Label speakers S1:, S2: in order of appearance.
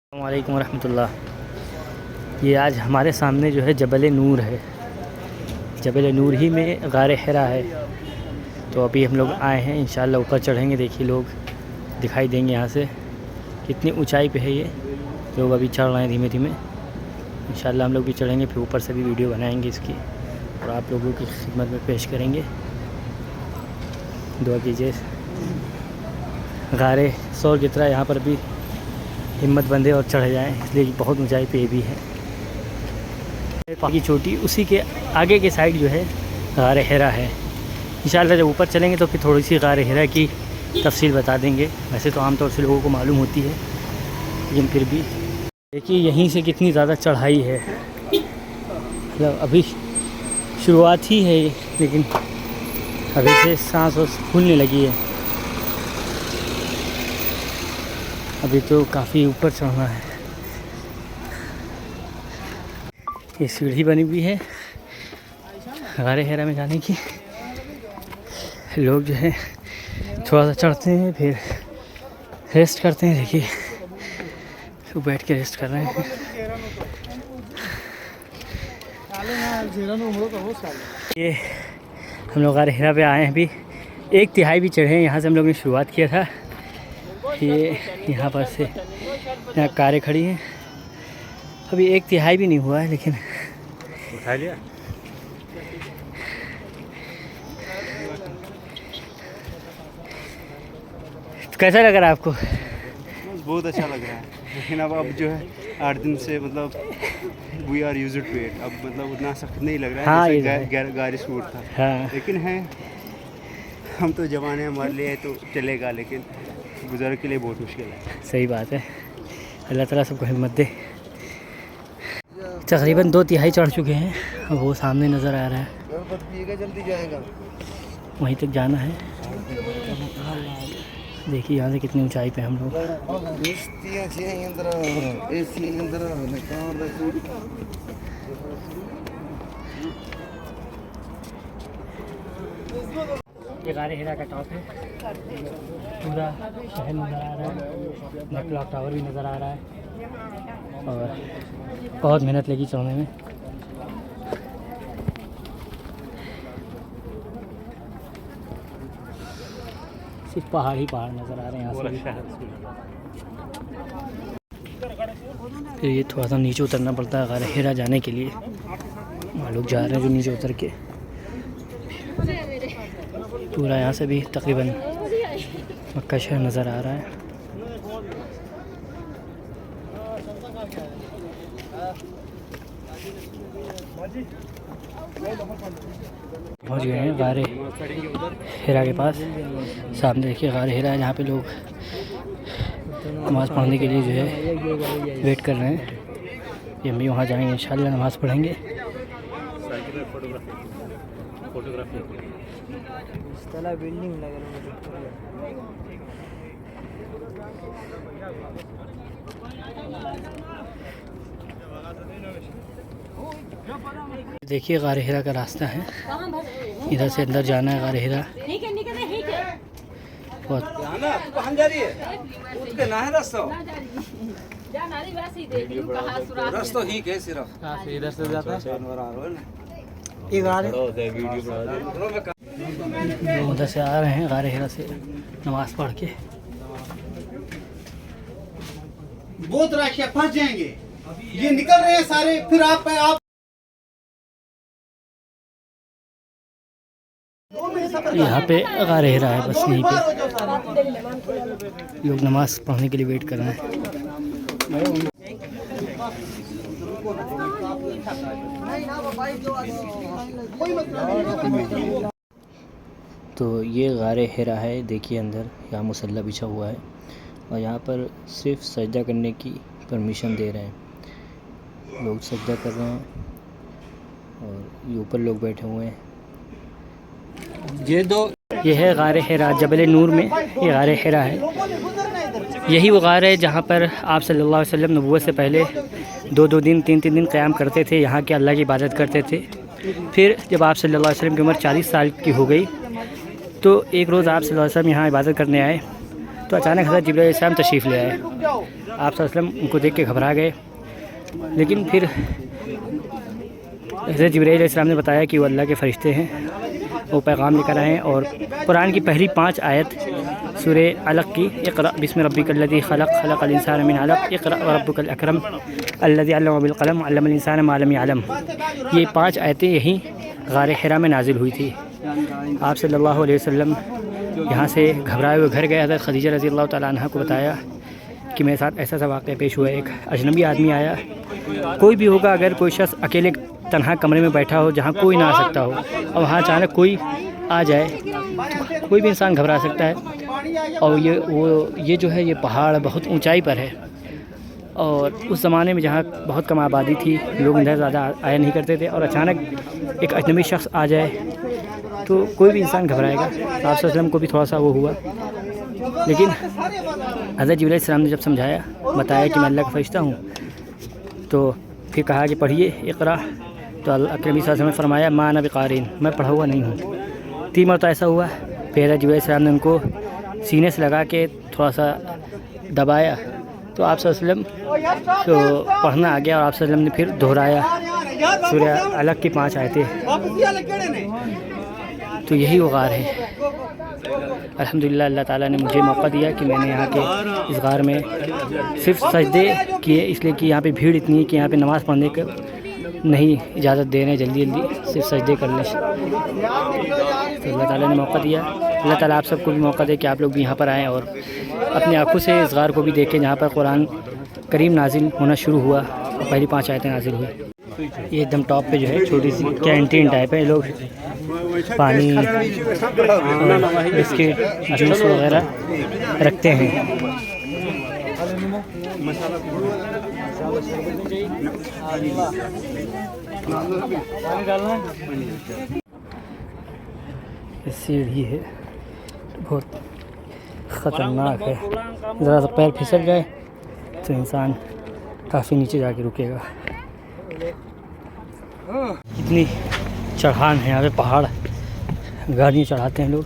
S1: अस्सलामुअलैकुम रहमतुल्लाह। ये आज हमारे सामने जो है जबल नूर है। जबल नूर ही में गार हिरा है। तो अभी हम लोग आए हैं, इंशाअल्लाह ऊपर चढ़ेंगे। देखिए लोग दिखाई देंगे यहाँ से, कितनी ऊंचाई पे है ये। लोग अभी चढ़ रहे हैं धीमे धीमे। इंशाअल्लाह हम लोग भी चढ़ेंगे, फिर ऊपर से भी वीडियो बनाएंगे इसकी और आप लोगों की खिदमत में पेश करेंगे। दुआ कीजिए गारे सौर की तरह यहाँ पर भी हिम्मत बंधे और चढ़ जाएं, इसलिए बहुत ऊंचाई पे भी है। की चोटी उसी के आगे के साइड जो है गार हिरा है। इंशाअल्लाह जब ऊपर चलेंगे तो फिर थोड़ी सी गार हिरा की तफसील बता देंगे। वैसे तो आमतौर से लोगों को मालूम होती है, लेकिन फिर भी देखिए यहीं से कितनी ज़्यादा चढ़ाई है। मतलब अभी शुरुआत ही है, लेकिन अभी से सांस फूलने लगी है। अभी तो काफ़ी ऊपर चढ़ना है। ये सीढ़ी बनी हुई है गार हिरा में जाने की। लोग जो है थोड़ा सा चढ़ते हैं, फिर रेस्ट करते हैं। देखिए तो बैठ के रेस्ट कर रहे हैं। ये हम लोग गार हिरा पे आए हैं, अभी 1/3 भी चढ़े हैं। यहाँ से हम लोग ने शुरुआत किया था। ये यहाँ पर से यहाँ कारें खड़ी हैं। अभी 1/3 भी नहीं हुआ है, लेकिन
S2: उठा लिया।
S1: कैसा लग रहा है आपको?
S2: बहुत अच्छा लग रहा है, लेकिन अब जो है 8 दिन से मतलब we are used to it. अब मतलब उतना सख्त नहीं लग रहा है।
S1: हाँ,
S2: जैसे गाड़ी स्मूथ था।
S1: हाँ।
S2: लेकिन है, हम तो जवान हैं, हमारे लिए तो चलेगा, लेकिन बुजुर्ग के लिए बहुत मुश्किल है।
S1: सही बात है। अल्लाह ताला सबको हिम्मत दे। तकरीबन 2/3 चढ़ चुके हैं। अब वो सामने नज़र आ रहा है,
S2: जल्दी जाएगा,
S1: वहीं तक जाना है। देखिए यहाँ से कितनी ऊंचाई पे हम लोग। ये गार हिरा का टॉप है। पूरा शहर नज़र आ रहा है, क्लॉक टावर भी नज़र आ रहा है, और बहुत मेहनत लगी चढ़ने में। सिर्फ पहाड़ ही पहाड़ नज़र आ रहे हैं यहाँ से। फिर ये थोड़ा सा नीचे उतरना पड़ता है गार हिरा जाने के लिए। वहाँ लोग जा रहे हैं जो नीचे उतर के। पूरा यहाँ से भी तकरीबन मक्का शहर नज़र आ रहा है। पहुँच गए हैं गार हिरा के पास। सामने देखिए गार हिरा है, जहाँ पे लोग नमाज़ पढ़ने के लिए जो है वेट कर रहे हैं। ये हम भी वहाँ जाएंगे, इंशाअल्लाह नमाज़ पढ़ेंगे। देखिए गार हिरा का रास्ता है, इधर से अंदर जाना है गार हिरा।
S3: रास्ता ही है सिर्फ इधर से जाता है।
S1: उधर से आ रहे हैं गार हिरा से नमाज पढ़ के।
S3: बहुत राशियां फंस जाएंगे, ये निकल रहे हैं सारे, फिर आप
S1: यहाँ पे गार हिरा है, बस यहीं पे लोग नमाज पढ़ने के लिए वेट कर रहे हैं। तो ये गार हिरा है। देखिए अंदर यहाँ मुसल्ला बिछा हुआ है, और यहाँ पर सिर्फ सजदा करने की परमिशन दे रहे हैं। लोग सजदा कर रहे हैं, और ये ऊपर लोग बैठे हुए हैं। ये है गार हिरा जबल नूर में। ये गार हिरा है। यही वो गार है जहाँ पर आप सल्लल्लाहु अलैहि वसल्लम नबूवत से पहले 2-2 दिन 3-3 दिन क़याम करते थे, यहाँ के अल्लाह की इबादत करते थे। फिर जब आप सल्लल्लाहु अलैहि वसल्लम की उम्र 40 साल की हो गई, तो एक रोज़ आप सल्लल्लाहु अलैहि वसल्लम यहाँ इबादत करने आए। तो अचानक हज़रत जिब्राइल अलैहिस्सलाम तशरीफ़ ले आए। आप सल्लल्लाहु अलैहि वसल्लम उनको देख के घबरा गए, लेकिन फिर हज़रत जिब्राइल अलैहिस्सलाम ने बताया कि वो अल्लाह के फ़रिश्ते हैं, वो पैगाम लेकर आए हैं। और कुरान की पहली 5 आयत सूरे अलक़ की, इक़रा बिस्मि रब्बिकल्लज़ी खलक़ खलक़ल इंसान मिन अलक़ इक़रा व रब्बुकल अकरम अल्लज़ी अल्लम बिल क़लम अल्लमल इंसान मा लम यअलम, ये 5 आयतें यहीं गार हिरा में नाजिल हुई थी। आप सल्लल्लाहु अलैहि वसल्लम यहाँ से घबराए हुए घर गए। हज़रत खदीजा रज़ी अल्लाह तआला अन्हा को बताया कि मेरे साथ ऐसा वाक़या पेश हुआ, एक अजनबी आदमी आया। कोई भी होगा, अगर कोई शख्स अकेले तन्हा कमरे में बैठा हो जहाँ कोई ना आ सकता हो, और वहाँ अचानक कोई आ जाए तो कोई भी इंसान घबरा सकता है। और ये जो है ये पहाड़ बहुत ऊंचाई पर है, और उस ज़माने में जहाँ बहुत कम आबादी थी, लोग इधर ज़्यादा आया नहीं करते थे, और अचानक एक अजनबी शख्स आ जाए तो कोई भी इंसान घबराएगा। आप सल्लल्लाहु अलैहि वसल्लम को भी थोड़ा सा वो हुआ, लेकिन हज़रत जिब्राइल अलैहिस्सलाम ने जब समझाया, बताया कि मैं अल्लाह का फ़रिश्ता हूँ, तो फिर कहा कि पढ़िए इक़रा, तो अकरम सल्लल्लाहु अलैहि वसल्लम ने फरमाया मा अना बिक़ारिन, मैं पढ़ा हुआ नहीं हूँ। 3 मरतबा ऐसा हुआ। फिर हज़रत जिब्राइल अलैहिस्सलाम ने उनको सीने से लगा के थोड़ा सा दबाया, तो आप सल्लल्लाहु अलैहि वसल्लम तो पढ़ना आ गया, और आप सल्लल्लाहु अलैहि वसल्लम ने फिर दोहराया सूरह अलक़ की 5 आयतें। तो यही वो गार है। अल्हम्दुलिल्लाह अल्लाह ताला ने मुझे मौका दिया कि मैंने यहाँ के इस गार में सिर्फ सजदे किए, इसलिए कि यहाँ पे भीड़ इतनी है कि यहाँ पे नमाज़ पढ़ने का नहीं इजाज़त दे रहे हैं, जल्दी जल्दी सिर्फ सजदे कर लें। तो अल्लाह ताला ने मौका दिया। अल्लाह ताला आप सबको भी मौका दे कि आप लोग भी यहाँ पर आएँ और अपनी आँखों से इस गार को भी देखें, जहाँ पर कुरान करीम नाजिल होना शुरू हुआ, पहली 5 आयतें नाजिल हुई। ये एकदम टॉप पे जो है छोटी सी कैंटीन टाइप है, लोग पानी बिस्किट जूस वगैरह रखते हैं। सीढ़ी है, बहुत ख़तरनाक है, ज़रा सा पैर फिसल जाए तो इंसान काफ़ी नीचे जाके रुकेगा। इतनी चढ़ान है यहाँ पे, पहाड़ गाड़ियाँ चढ़ाते हैं लोग।